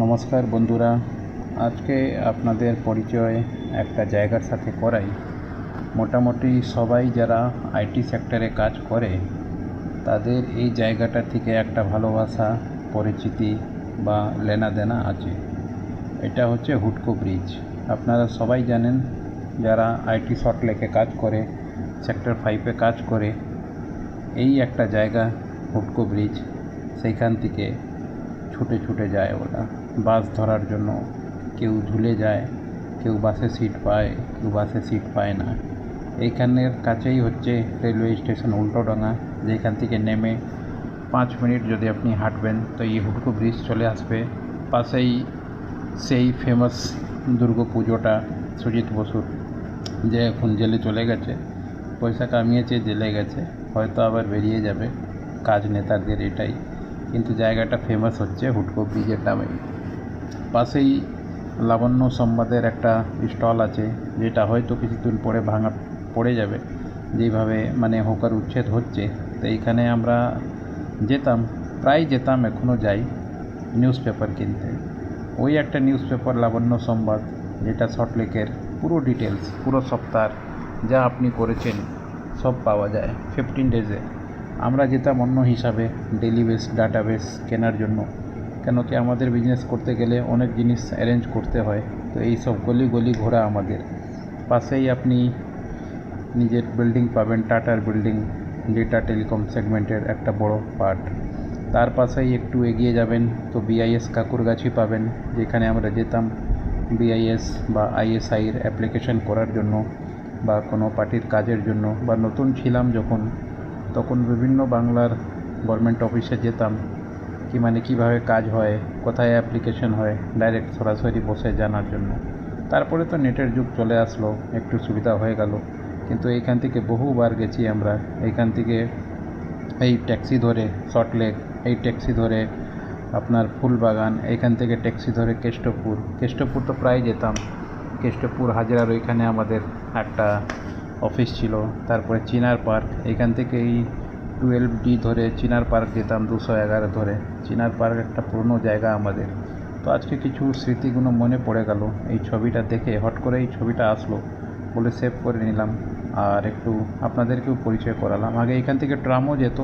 নমস্কার বন্ধুরা, আজকে আপনাদের পরিচয় একটা জায়গার সাথে করাই। মোটামুটি সবাই যারা আইটি সেক্টরে কাজ করে তাদের এই জায়গাটা থেকে একটা ভালোবাসা, পরিচিতি বা লেনাদেনা আছে। এটা হচ্ছে হুডকো ব্রিজ। আপনারা সবাই জানেন, যারা আইটি সল্টলেকে কাজ করে, সেক্টর 5-এ কাজ করে, এই একটা জায়গা হুডকো ব্রিজ। সেইখান থেকে ছুটে ছুটে যায় ওরা বাস ধরার জন্য। কেউ ঝুলে যায়, কেউ বাসে সিট পায়, কেউ বাসে সিট পায় না। এইখানের কাছেই হচ্ছে রেলওয়ে স্টেশন উল্টোডাঙা, যেখান থেকে নেমে 5 মিনিট যদি আপনি হাঁটবেন তো এই হুডকো ব্রিজ চলে আসবে। পাশেই সেই ফেমাস দুর্গা পুজোটা, সুজিত বসুর, যে এখন জেলে চলে গেছে, পয়সা কামিয়েছে, জেলে গেছে, হয়তো আবার বেরিয়ে যাবে। কাজ নেতাদের এটাই, কিন্তু জায়গাটা ফেমাস হচ্ছে হুডকো ব্রিজের নামে। পাশেই লাবণ্য সংবাদের একটা স্টল আছে, যেটা হয়তো কিছুদিন পরে ভাঙা পড়ে যাবে, যেইভাবে হোকার উচ্ছেদ হচ্ছে। তো এইখানে আমরা প্রায় যেতাম, এখনও যাই নিউজ পেপার কিনতে। ওই একটা নিউজ পেপার লাবণ্য সংবাদ, যেটা সল্টলেকের পুরো ডিটেলস, পুরো সপ্তাহ যা আপনি করেছেন সব পাওয়া যায় 15 ডেজে। আমরা যেতাম অন্য হিসাবে, ডেলি বেস ডাটাবেস কেনার জন্য, কেন কি আমাদের বিজনেস করতে গেলে অনেক জিনিস অ্যারেঞ্জ করতে হয়। তো এই সব গলি গলি ঘোরা আমাদের। পাশেই আপনি নিজের বিল্ডিং পাবেন, টাটার বিল্ডিং, যেটা টেলিকম সেগমেন্টের একটা বড় পার্ট। তার পাশেই একটু এগিয়ে যাবেন তো বিআইএস কাকুরগাছি পাবেন, যেখানে আমরা যেতাম বিআইএস বা আইএসআইয়ের অ্যাপ্লিকেশন করার জন্য, বা কোনো পার্টির কাজের জন্য, বা নতুন ছিলাম যখন, তখন বিভিন্ন বাংলার গভর্নমেন্ট অফিসে যেতাম, কীভাবে কাজ হয়, কোথায় অ্যাপ্লিকেশন হয়, ডাইরেক্ট সরাসরি বসে জানার জন্য। তারপরে তো নেটের যুগ চলে আসলো, একটু সুবিধা হয়ে গেল। কিন্তু এইখান থেকে বহুবার গেছি আমরা। এইখান থেকে এই ট্যাক্সি ধরে সল্টলেক, এই ট্যাক্সি ধরে আপনার ফুলবাগান, এইখান থেকে ট্যাক্সি ধরে কেষ্টপুর তো প্রায় যেতাম। কেষ্টপুর হাজরার ওইখানে আমাদের একটা অফিস ছিল। তারপরে চিনার পার্ক, এইখান থেকে এই 12D ধরে চিনার পার্ক যেতাম, 211 ধরে। চিনার পার্ক একটা পুরনো জায়গা আমাদের। তো আজকে কিছু স্মৃতিগুলো মনে পড়ে গেল এই ছবিটা দেখে। হট করে এই ছবিটা আসলো বলে সেভ করে নিলাম, আর একটু আপনাদেরকেও পরিচয় করালাম। আগে এখান থেকে ট্রামও যেত,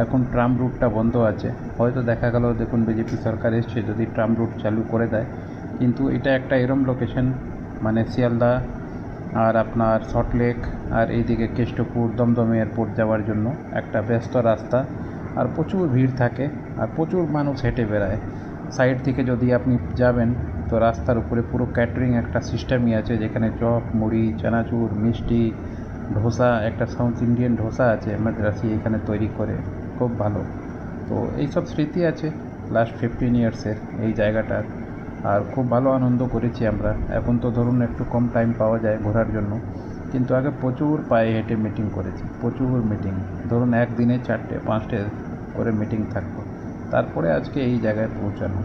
এখন ট্রাম রুটটা বন্ধ আছে। হয়তো দেখা গেল, দেখুন বিজেপি সরকার এসছে, যদি ট্রাম রুট চালু করে দেয়। কিন্তু এটা একটা এরম লোকেশন, শিয়ালদা আর আপনার সল্টলেক আর এইদিকে কেষ্টপুর, দমদম এয়ারপোর্ট যাওয়ার জন্য একটা ব্যস্ত রাস্তা। আর প্রচুর ভিড় থাকে, আর প্রচুর মানুষ হেঁটে বেড়ায়। সাইড থেকে যদি আপনি যাবেন তো রাস্তার উপরে পুরো ক্যাটারিং একটা সিস্টেমই আছে, যেখানে চপ, মুড়ি, চানাচুর, মিষ্টি, ধোসা, একটা সাউথ ইন্ডিয়ান ধোসা আছে মাদ্রাসি, এখানে তৈরি করে, খুব ভালো। তো এইসব স্মৃতি আছে লাস্ট 15 ইয়ার্সের এই জায়গাটার। আর খুব ভালো আনন্দ করেছি আমরা। এখন তো ধরুন একটু কম টাইম পাওয়া যায় ঘোরার জন্য, কিন্তু আগে প্রচুর পায়ে হেঁটে মিটিং করেছি, প্রচুর মিটিং। ধরুন একদিনে 4টে 5টে করে মিটিং থাকতো, তারপরে আজকে এই জায়গায় পৌঁছানো।